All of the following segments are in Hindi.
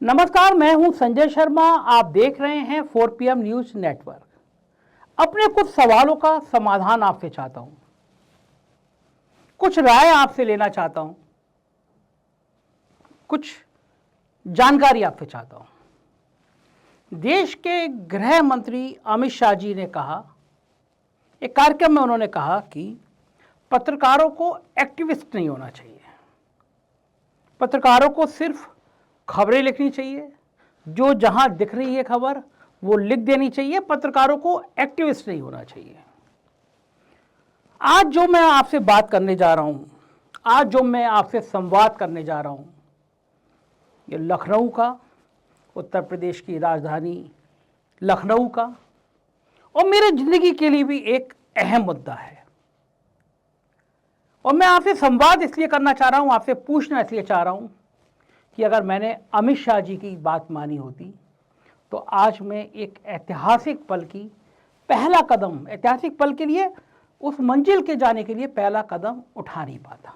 नमस्कार, मैं हूं संजय शर्मा। आप देख रहे हैं 4 PM न्यूज नेटवर्क। अपने कुछ सवालों का समाधान आपसे चाहता हूं, कुछ राय आपसे लेना चाहता हूं, कुछ जानकारी आपसे चाहता हूं। देश के गृह मंत्री अमित शाह जी ने कहा, एक कार्यक्रम में उन्होंने कहा कि पत्रकारों को एक्टिविस्ट नहीं होना चाहिए, पत्रकारों को सिर्फ खबरें लिखनी चाहिए, जो जहां दिख रही है खबर वो लिख देनी चाहिए, पत्रकारों को एक्टिविस्ट नहीं होना चाहिए। आज जो मैं आपसे बात करने जा रहा हूं, आज जो मैं आपसे संवाद करने जा रहा हूं, ये लखनऊ का, उत्तर प्रदेश की राजधानी लखनऊ का, और मेरे जिंदगी के लिए भी एक अहम मुद्दा है। और मैं आपसे संवाद इसलिए करना चाह रहा हूं, आपसे पूछना इसलिए चाह रहा हूं कि अगर मैंने अमित शाह जी की बात मानी होती तो आज मैं एक ऐतिहासिक पल की पहला कदम, ऐतिहासिक पल के लिए, उस मंजिल के जाने के लिए पहला कदम उठा नहीं पाता।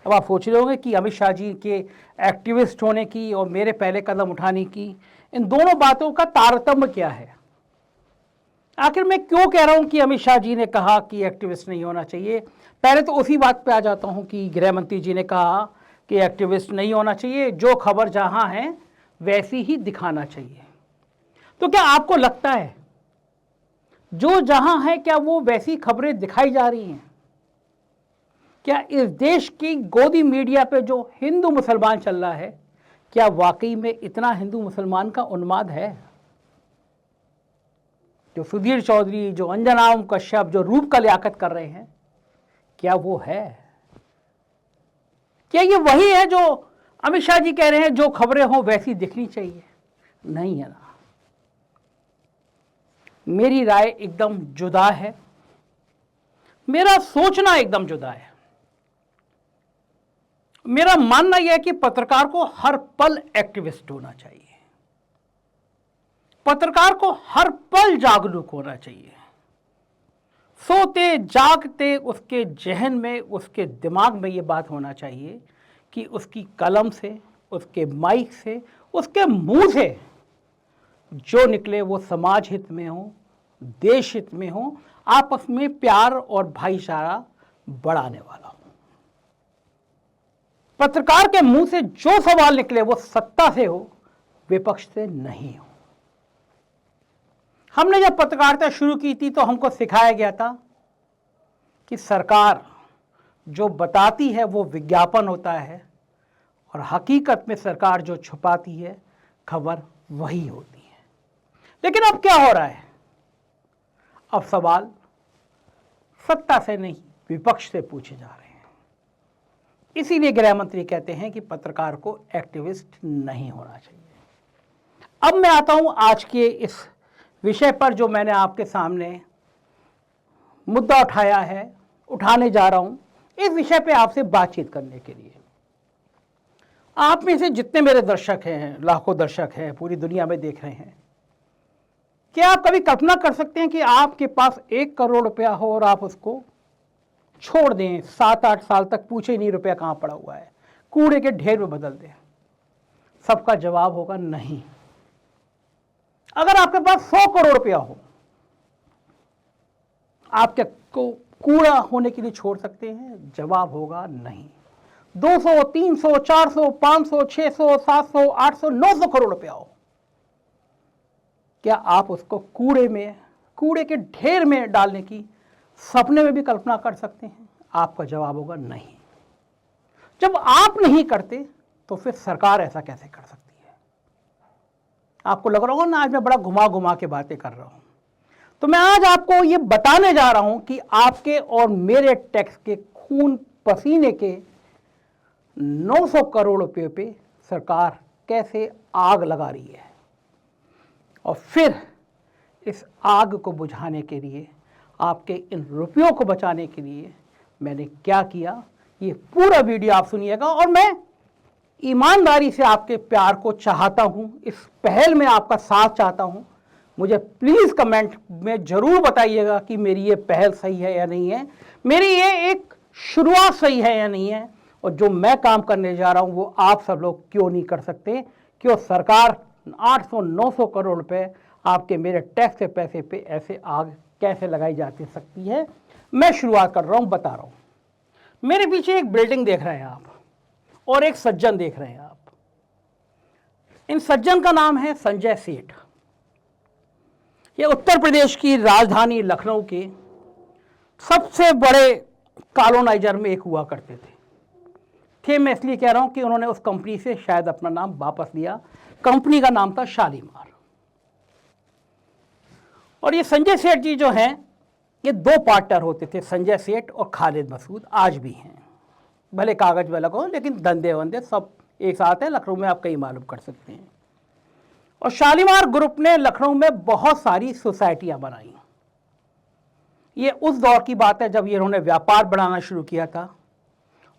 अब आप सोच रहे होंगे कि अमित शाह जी के एक्टिविस्ट होने की और मेरे पहले कदम उठाने की, इन दोनों बातों का तारतम्य क्या है। आखिर मैं क्यों कह रहा हूं कि अमित शाह जी ने कहा कि एक्टिविस्ट नहीं होना चाहिए। पहले तो उसी बात पे आ जाता हूं कि गृह मंत्री जी ने कहा कि एक्टिविस्ट नहीं होना चाहिए, जो खबर जहां है वैसी ही दिखाना चाहिए। तो क्या आपको लगता है जो जहां है क्या वो वैसी खबरें दिखाई जा रही हैं? क्या इस देश की गोदी मीडिया पे जो हिंदू मुसलमान चल रहा है, क्या वाकई में इतना हिंदू मुसलमान का उन्माद है? जो सुधीर चौधरी, जो अंजना ओम कश्यप, जो रूप का लियाकत कर रहे हैं, क्या वो है? क्या ये वही है जो अमित शाह जी कह रहे हैं, जो खबरें हों वैसी दिखनी चाहिए? नहीं है ना। मेरी राय एकदम जुदा है, मेरा सोचना एकदम जुदा है। मेरा मानना यह है कि पत्रकार को हर पल एक्टिविस्ट होना चाहिए, पत्रकार को हर पल जागरूक होना चाहिए। सोते जागते उसके जहन में, उसके दिमाग में ये बात होना चाहिए कि उसकी कलम से, उसके माइक से, उसके मुंह से जो निकले वो समाज हित में हो, देश हित में हो, आपस में प्यार और भाईचारा बढ़ाने वाला हो। पत्रकार के मुंह से जो सवाल निकले वो सत्ता से हो, विपक्ष से नहीं हो। हमने जब पत्रकारिता शुरू की थी तो हमको सिखाया गया था कि सरकार जो बताती है वो विज्ञापन होता है, और हकीकत में सरकार जो छुपाती है खबर वही होती है। लेकिन अब क्या हो रहा है? अब सवाल सत्ता से नहीं, विपक्ष से पूछे जा रहे हैं। इसीलिए गृह मंत्री कहते हैं कि पत्रकार को एक्टिविस्ट नहीं होना चाहिए। अब मैं आता हूं आज के इस विषय पर जो मैंने आपके सामने मुद्दा उठाया है, उठाने जा रहा हूं, इस विषय पे आपसे बातचीत करने के लिए। आप में से जितने मेरे दर्शक हैं, लाखों दर्शक हैं, पूरी दुनिया में देख रहे हैं, क्या आप कभी कल्पना कर सकते हैं कि आपके पास 1 करोड़ रुपया हो और आप उसको छोड़ दें, 7-8 साल तक पूछे नहीं रुपया कहाँ पड़ा हुआ है, कूड़े के ढेर में बदल दें? सबका जवाब होगा नहीं। अगर आपके पास 100 करोड़ रुपया हो, आप क्या को कूड़ा होने के लिए छोड़ सकते हैं? जवाब होगा नहीं। 200, 300, 400, 500, 600, 700, 800, 900 करोड़ रुपया हो, क्या आप उसको कूड़े में, कूड़े के ढेर में डालने की सपने में भी कल्पना कर सकते हैं? आपका जवाब होगा नहीं। जब आप नहीं करते तो फिर सरकार ऐसा कैसे कर सकती है? आपको लग रहा होगा ना आज मैं बड़ा घुमा घुमा के बातें कर रहा हूं, तो मैं आज आपको ये बताने जा रहा हूं कि आपके और मेरे टैक्स के खून पसीने के 900 करोड़ रुपए पे सरकार कैसे आग लगा रही है, और फिर इस आग को बुझाने के लिए, आपके इन रुपयों को बचाने के लिए मैंने क्या किया, ये पूरा वीडियो आप सुनिएगा। और मैं ईमानदारी से आपके प्यार को चाहता हूं, इस पहल में आपका साथ चाहता हूं। मुझे प्लीज़ कमेंट में ज़रूर बताइएगा कि मेरी ये पहल सही है या नहीं है, मेरी ये एक शुरुआत सही है या नहीं है, और जो मैं काम करने जा रहा हूं वो आप सब लोग क्यों नहीं कर सकते, कि वो सरकार 800-900 करोड़ रुपए आपके मेरे टैक्स के पैसे पे ऐसे आग कैसे लगाई जाती सकती है। मैं शुरुआत कर रहा हूं, बता रहा हूं। मेरे पीछे एक बिल्डिंग देख रहे हैं आप और एक सज्जन देख रहे हैं आप। इन सज्जन का नाम है संजय सेठ। ये उत्तर प्रदेश की राजधानी लखनऊ के सबसे बड़े कॉलोनाइजर में एक हुआ करते थे। मैं इसलिए कह रहा हूं कि उन्होंने उस कंपनी से शायद अपना नाम वापस लिया। कंपनी का नाम था शालीमार। और ये संजय सेठ जी जो हैं, ये दो पार्टनर होते थे, संजय सेठ और खालिद मसूद, आज भी हैं। भले कागज में अलग हो, लेकिन धंधे वंधे सब एक साथ हैं। लखनऊ में आप कहीं मालूम कर सकते हैं। और शालीमार ग्रुप ने लखनऊ में बहुत सारी सोसाइटियां बनाई। ये उस दौर की बात है जब ये इन्होंने व्यापार बढ़ाना शुरू किया था।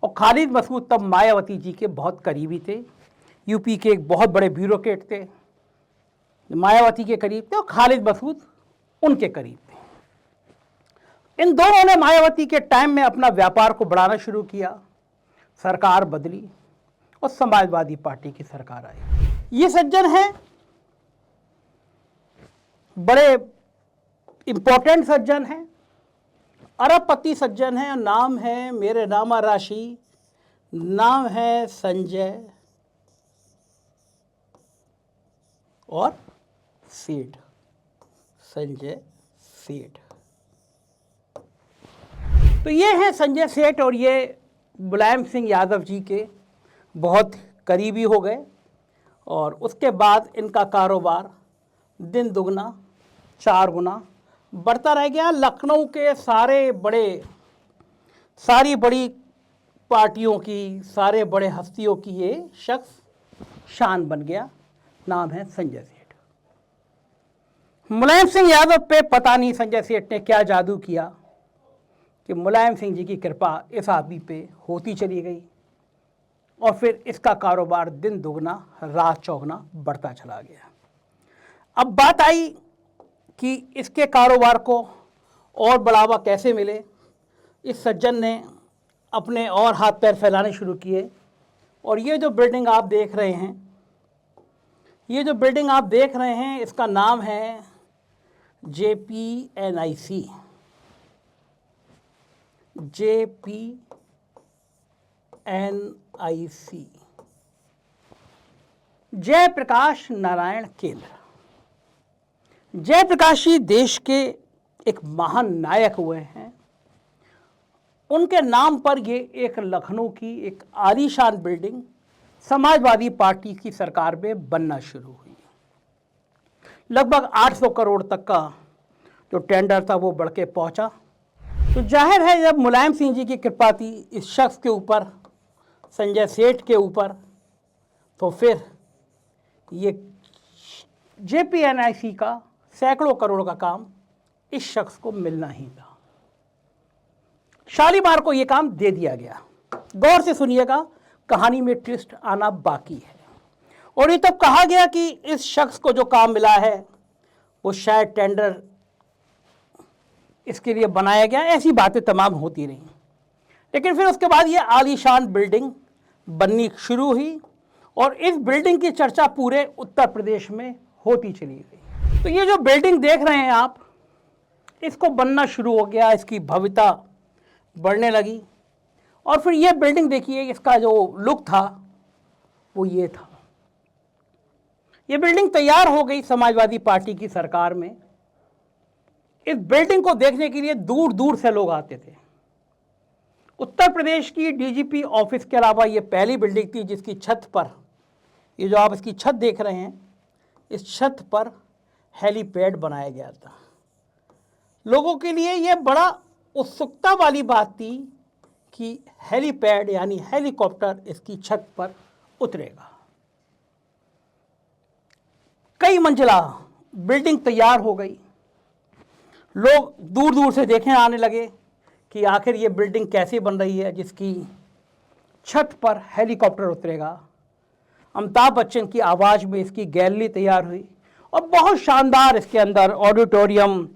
और खालिद मसूद तब मायावती जी के बहुत करीबी थे। यूपी के एक बहुत बड़े ब्यूरोक्रेट थे, मायावती के करीब थे, और खालिद मसूद उनके करीब थे। इन दोनों ने मायावती के टाइम में अपना व्यापार को बढ़ाना शुरू किया। सरकार बदली और समाजवादी पार्टी की सरकार आई। ये सज्जन हैं, बड़े इंपॉर्टेंट सज्जन हैं, अरबपति सज्जन हैं। नाम है मेरे नामा राशि, नाम है संजय और सेठ, संजय सेठ। तो ये हैं संजय सेठ, और ये मुलायम सिंह यादव जी के बहुत करीबी हो गए। और उसके बाद इनका कारोबार दिन दुगना चार गुना बढ़ता रह गया। लखनऊ के सारी बड़ी पार्टियों की, सारे बड़े हस्तियों की ये शख्स शान बन गया। नाम है संजय सेठ। मुलायम सिंह यादव पे पता नहीं संजय सेठ ने क्या जादू किया कि मुलायम सिंह जी की कृपा इस आदमी पे होती चली गई, और फिर इसका कारोबार दिन दुगना रात चौगुना बढ़ता चला गया। अब बात आई कि इसके कारोबार को और बढ़ावा कैसे मिले। इस सज्जन ने अपने और हाथ पैर फैलाने शुरू किए। और ये जो बिल्डिंग आप देख रहे हैं, इसका नाम है JPNIC, जयप्रकाश नारायण केंद्र। जयप्रकाश जी देश के एक महान नायक हुए हैं। उनके नाम पर ये एक लखनऊ की एक आलीशान बिल्डिंग समाजवादी पार्टी की सरकार में बनना शुरू हुई। लगभग 800 करोड़ तक का जो टेंडर था वो बढ़ के पहुंचा। तो जाहिर है जब मुलायम सिंह जी की कृपा थी इस शख्स के ऊपर, संजय सेठ के ऊपर, तो फिर ये JPNIC का सैकड़ों करोड़ का काम इस शख्स को मिलना ही था। शालीमार को यह काम दे दिया गया। गौर से सुनिएगा, कहानी में ट्विस्ट आना बाकी है। और ये तब कहा गया कि इस शख्स को जो काम मिला है वो शायद टेंडर इसके लिए बनाया गया। ऐसी बातें तमाम होती रहीं। लेकिन फिर उसके बाद ये आलीशान बिल्डिंग बननी शुरू हुई, और इस बिल्डिंग की चर्चा पूरे उत्तर प्रदेश में होती चली गई। तो ये जो बिल्डिंग देख रहे हैं आप, इसको बनना शुरू हो गया, इसकी भव्यता बढ़ने लगी। और फिर ये बिल्डिंग देखिए, इसका जो लुक था वो ये था। ये बिल्डिंग तैयार हो गई समाजवादी पार्टी की सरकार में। इस बिल्डिंग को देखने के लिए दूर दूर से लोग आते थे। उत्तर प्रदेश की DGP ऑफिस के अलावा ये पहली बिल्डिंग थी जिसकी छत पर, ये जो आप इसकी छत देख रहे हैं, इस छत पर हेलीपैड बनाया गया था। लोगों के लिए यह बड़ा उत्सुकता वाली बात थी कि हेलीपैड यानी हेलीकॉप्टर इसकी छत पर उतरेगा। कई मंजिला बिल्डिंग तैयार हो गई। लोग दूर दूर से देखने आने लगे कि आखिर ये बिल्डिंग कैसे बन रही है जिसकी छत पर हेलीकॉप्टर उतरेगा। अमिताभ बच्चन की आवाज़ में इसकी गैलरी तैयार हुई, और बहुत शानदार इसके अंदर ऑडिटोरियम,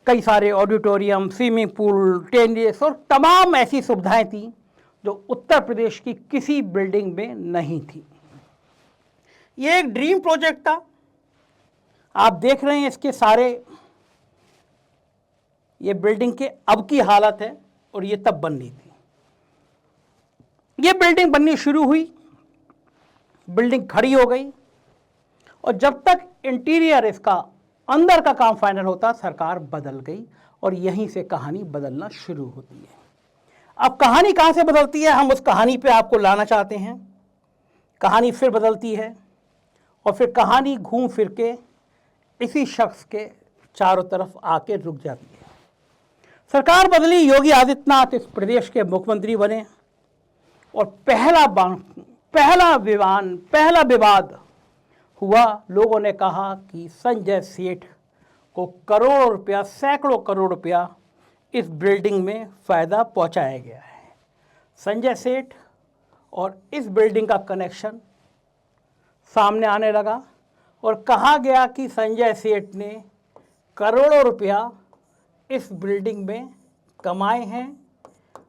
कई सारे ऑडिटोरियम, स्विमिंग पूल, टेनिस और तमाम ऐसी सुविधाएं थी जो उत्तर प्रदेश की किसी बिल्डिंग में नहीं थी। ये एक ड्रीम प्रोजेक्ट था। आप देख रहे हैं इसके सारे, ये बिल्डिंग के अब की हालत है और ये तब बननी थी। ये बिल्डिंग बननी शुरू हुई, बिल्डिंग खड़ी हो गई और जब तक इंटीरियर इसका अंदर का काम फाइनल होता सरकार बदल गई और यहीं से कहानी बदलना शुरू होती है। अब कहानी कहाँ से बदलती है, हम उस कहानी पे आपको लाना चाहते हैं। कहानी फिर बदलती है और फिर कहानी घूम फिर के इसी शख्स के चारों तरफ आके रुक जाती है। सरकार बदली, योगी आदित्यनाथ इस प्रदेश के मुख्यमंत्री बने और पहला विवाद हुआ। लोगों ने कहा कि संजय सेठ को करोड़ों रुपया, सैकड़ों करोड़ रुपया इस बिल्डिंग में फ़ायदा पहुंचाया गया है। संजय सेठ और इस बिल्डिंग का कनेक्शन सामने आने लगा और कहा गया कि संजय सेठ ने करोड़ों रुपया इस बिल्डिंग में कमाए हैं।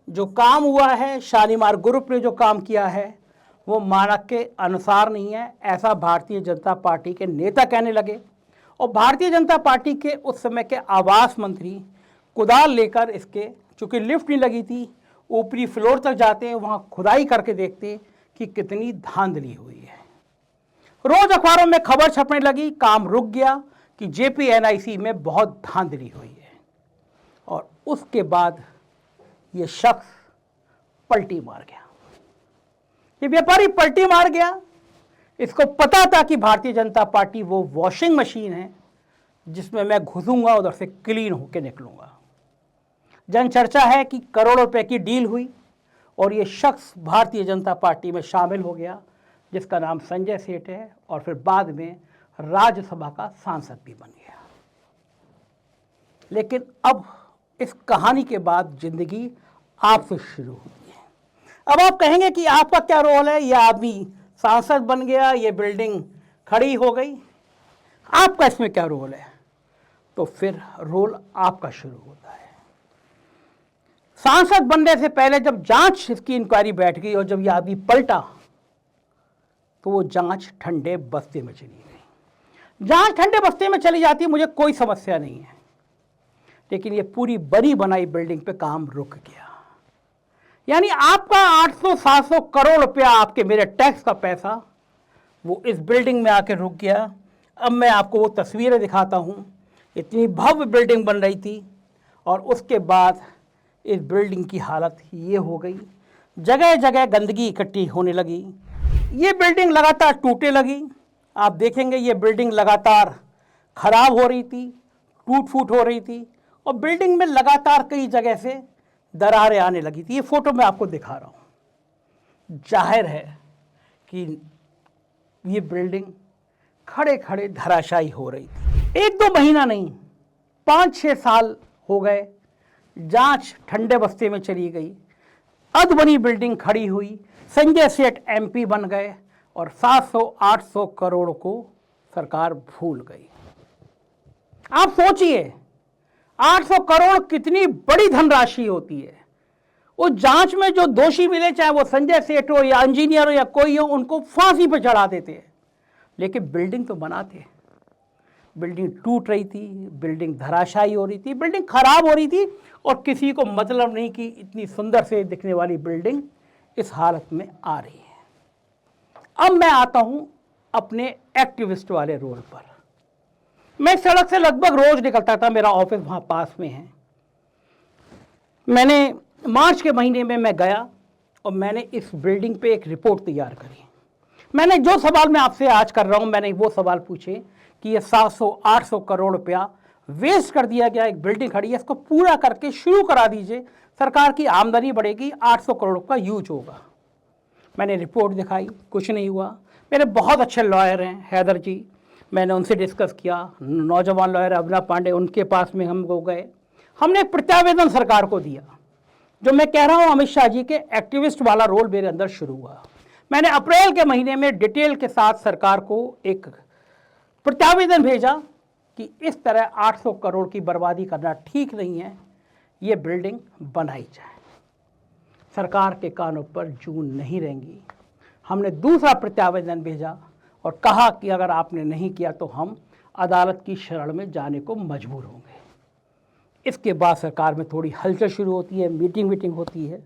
जो काम हुआ है, शालीमार ग्रुप ने जो काम किया है वो मानक के अनुसार नहीं है, ऐसा भारतीय जनता पार्टी के नेता कहने लगे। और भारतीय जनता पार्टी के उस समय के आवास मंत्री कुदाल लेकर इसके, चूँकि लिफ्ट नहीं लगी थी, ऊपरी फ्लोर तक जाते, वहाँ खुदाई करके देखते कि कितनी धांधली हुई है। रोज अखबारों में खबर छपने लगी, काम रुक गया कि JPNIC में बहुत धांधली हुई है। और उसके बाद ये शख्स पलटी मार गया, ये व्यापारी पलटी मार गया। इसको पता था कि भारतीय जनता पार्टी वो वॉशिंग मशीन है जिसमें मैं घुसूंगा, उधर से क्लीन होकर निकलूंगा। जनचर्चा है कि करोड़ों रुपए की डील हुई और ये शख्स भारतीय जनता पार्टी में शामिल हो गया जिसका नाम संजय सेठ है और फिर बाद में राज्यसभा का सांसद भी बन गया। लेकिन अब इस कहानी के बाद जिंदगी आपसे शुरू होती है। अब आप कहेंगे कि आपका क्या रोल है, यह आदमी सांसद बन गया, ये बिल्डिंग खड़ी हो गई, आपका इसमें क्या रोल है? तो फिर रोल आपका शुरू होता है। सांसद बनने से पहले जब जांच इसकी इंक्वायरी बैठ गई और जब यह आदमी पलटा तो वो जांच ठंडे बस्ते में चली गई। जांच ठंडे बस्ते में चली जाती, मुझे कोई समस्या नहीं है, लेकिन ये पूरी बनी बनाई बिल्डिंग पे काम रुक गया। यानी आपका 800-700 करोड़ रुपया, आपके मेरे टैक्स का पैसा, वो इस बिल्डिंग में आके रुक गया। अब मैं आपको वो तस्वीरें दिखाता हूँ। इतनी भव्य बिल्डिंग बन रही थी और उसके बाद इस बिल्डिंग की हालत ये हो गई। जगह जगह गंदगी इकट्ठी होने लगी। ये बिल्डिंग लगातार टूटने लगी। आप देखेंगे ये बिल्डिंग लगातार खराब हो रही थी, टूट फूट हो रही थी और बिल्डिंग में लगातार कई जगह से दरारें आने लगी थी। ये फोटो मैं आपको दिखा रहा हूँ। जाहिर है कि ये बिल्डिंग खड़े खड़े धराशायी हो रही थी। 1-2 महीना नहीं, 5-6 साल हो गए। जांच ठंडे बस्ते में चली गई, अधबनी बिल्डिंग खड़ी हुई, संजय सेठ MP बन गए और 700-800 करोड़ को सरकार भूल गई। आप सोचिए 800 करोड़ कितनी बड़ी धनराशि होती है। उस जांच में जो दोषी मिले, चाहे वो संजय सेठ हो या इंजीनियर हो या कोई हो, उनको फांसी पर चढ़ा देते। लेकिन बिल्डिंग तो बनाते। बिल्डिंग टूट रही थी, बिल्डिंग धराशायी हो रही थी, बिल्डिंग खराब हो रही थी और किसी को मतलब नहीं कि इतनी सुंदर से दिखने वाली बिल्डिंग इस हालत में आ रही है। अब मैं आता हूं अपने एक्टिविस्ट वाले रोल पर। मैं सड़क से लगभग रोज निकलता था, मेरा ऑफिस वहां पास में है। मैंने मार्च के महीने में मैं गया और मैंने इस बिल्डिंग पे एक रिपोर्ट तैयार करी। मैंने जो सवाल मैं आपसे आज कर रहा हूं, मैंने वो सवाल पूछे कि ये 700-800 करोड़ रुपया वेस्ट कर दिया गया, एक बिल्डिंग खड़ी है, इसको पूरा करके शुरू करा दीजिए, सरकार की आमदनी बढ़ेगी, 800 करोड़ का यूज होगा। मैंने रिपोर्ट दिखाई, कुछ नहीं हुआ। मेरे बहुत अच्छे लॉयर हैं, हैदर जी, मैंने उनसे डिस्कस किया। नौजवान लॉयर अभिनव पांडे, उनके पास में हम लोग गए। हमने प्रत्यावेदन सरकार को दिया। जो मैं कह रहा हूँ, अमित शाह जी के एक्टिविस्ट वाला रोल मेरे अंदर शुरू हुआ। मैंने अप्रैल के महीने में डिटेल के साथ सरकार को एक प्रत्यावेदन भेजा कि इस तरह 800 करोड़ की बर्बादी करना ठीक नहीं है, ये बिल्डिंग बनाई जाए। सरकार के कानों पर जूं नहीं रहेंगी। हमने दूसरा प्रत्यावेदन भेजा और कहा कि अगर आपने नहीं किया तो हम अदालत की शरण में जाने को मजबूर होंगे। इसके बाद सरकार में थोड़ी हलचल शुरू होती है, मीटिंग होती है,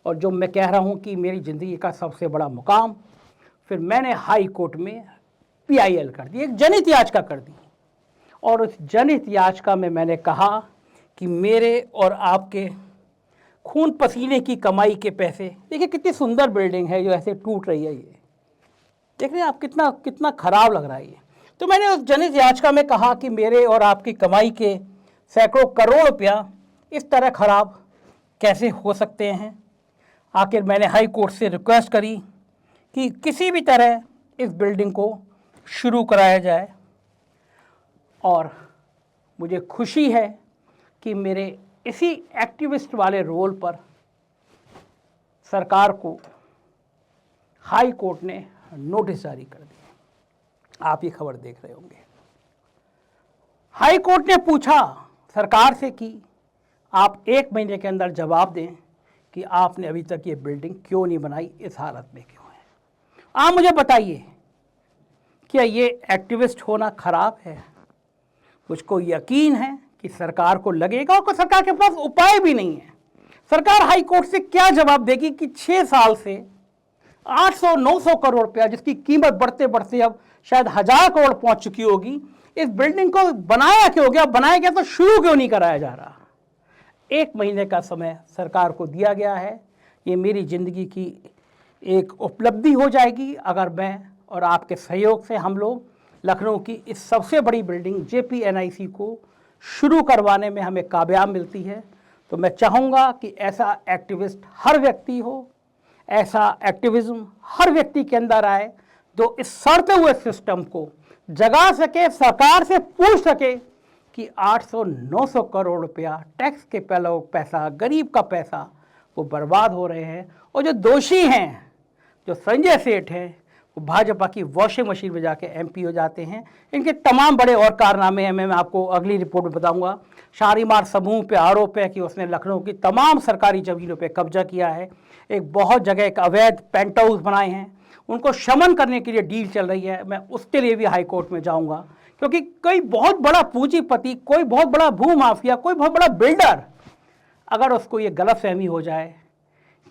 और जो मैं कह रहा हूँ कि मेरी ज़िंदगी का सबसे बड़ा मुकाम, फिर मैंने हाई कोर्ट में PIL कर दी, एक जनहित याचिका कर दी। और उस जनहित याचिका में मैंने कहा कि मेरे और आपके खून पसीने की कमाई के पैसे, देखिए कितनी सुंदर बिल्डिंग है जो ऐसे टूट रही है, ये देख रहे हैं आप, कितना कितना खराब लग रहा है ये। तो मैंने उस जनहित याचिका में कहा कि मेरे और आपकी कमाई के सैकड़ों करोड़ रुपया इस तरह खराब कैसे हो सकते हैं। आखिर मैंने हाई कोर्ट से रिक्वेस्ट करी कि किसी भी तरह इस बिल्डिंग को शुरू कराया जाए, और मुझे खुशी है कि मेरे इसी एक्टिविस्ट वाले रोल पर सरकार को हाई कोर्ट ने नोटिस जारी कर दिया। आप ये खबर देख रहे होंगे। हाई कोर्ट ने पूछा सरकार से कि आप 1 महीने के अंदर जवाब दें कि आपने अभी तक ये बिल्डिंग क्यों नहीं बनाई, इस हालत में क्यों है। आप मुझे बताइए, क्या ये एक्टिविस्ट होना खराब है? मुझको यकीन है कि सरकार को लगेगा, और सरकार के पास उपाय भी नहीं है। सरकार हाई कोर्ट से क्या जवाब देगी कि 6 साल से 800-900 करोड़ रुपया, जिसकी कीमत बढ़ते बढ़ते अब शायद 1000 करोड़ पहुंच चुकी होगी, इस बिल्डिंग को बनाया क्यों गया, बनाया गया तो शुरू क्यों नहीं कराया जा रहा। 1 महीने का समय सरकार को दिया गया है। ये मेरी ज़िंदगी की एक उपलब्धि हो जाएगी अगर मैं और आपके सहयोग से हम लोग लखनऊ की इस सबसे बड़ी बिल्डिंग JPNIC को शुरू करवाने में हमें कामयाब मिलती है। तो मैं चाहूँगा कि ऐसा एक्टिविस्ट हर व्यक्ति हो, ऐसा एक्टिविज़्म हर व्यक्ति के अंदर आए जो इस सड़ते हुए सिस्टम को जगा सके, सरकार से पूछ सके कि 800-900 करोड़ रुपया टैक्स के पैसा, गरीब का पैसा वो बर्बाद हो रहे हैं। और जो दोषी हैं, जो संजय सेठ हैं, वो भाजपा की वॉशिंग मशीन में जाके MP हो जाते हैं। इनके तमाम बड़े और कारनामे हैं, मैं आपको अगली रिपोर्ट में बताऊंगा। शालीमार समूह पे आरोप है कि उसने लखनऊ की तमाम सरकारी ज़मीनों पे कब्जा किया है। एक बहुत जगह एक अवैध पेंट हाउस बनाए हैं, उनको शमन करने के लिए डील चल रही है। मैं उसके लिए भी हाई कोर्ट में जाऊंगा, क्योंकि कोई बहुत बड़ा पूंजीपति, कोई बहुत बड़ा भूमाफिया, कोई बहुत बड़ा बिल्डर, अगर उसको ये गलतफहमी हो जाए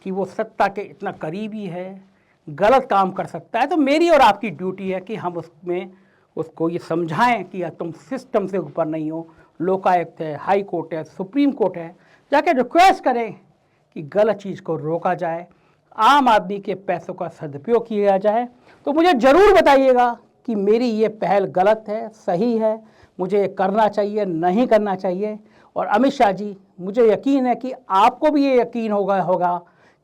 कि वो सत्ता के इतना करीबी है, गलत काम कर सकता है, तो मेरी और आपकी ड्यूटी है कि हम उसको ये समझाएं कि तुम सिस्टम से ऊपर नहीं हो। लोकायुक्त है, हाई कोर्ट है, सुप्रीम कोर्ट है, जाके रिक्वेस्ट करें कि गलत चीज़ को रोका जाए, आम आदमी के पैसों का सदुपयोग किया जाए। तो मुझे ज़रूर बताइएगा कि मेरी ये पहल गलत है, सही है, मुझे ये करना चाहिए, नहीं करना चाहिए। और अमित शाह जी, मुझे यकीन है कि आपको भी ये यकीन होगा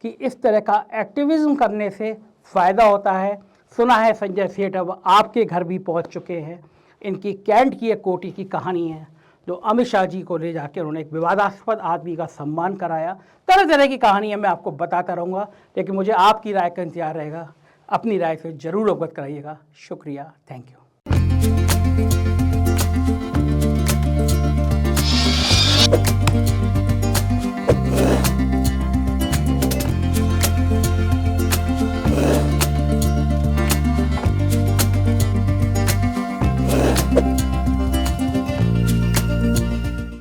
कि इस तरह का एक्टिविज़्म करने से फ़ायदा होता है। सुना है संजय सेठ अब आपके घर भी पहुंच चुके हैं। इनकी कैंट की एक कोटी की कहानी है, जो अमित शाह जी को ले जाकर उन्होंने एक विवादास्पद आदमी का सम्मान कराया। तरह तरह की कहानी है, मैं आपको बताता रहूँगा, लेकिन मुझे आपकी राय का इंतजार रहेगा। अपनी राय से ज़रूर अवगत कराइएगा। शुक्रिया, थैंक यू।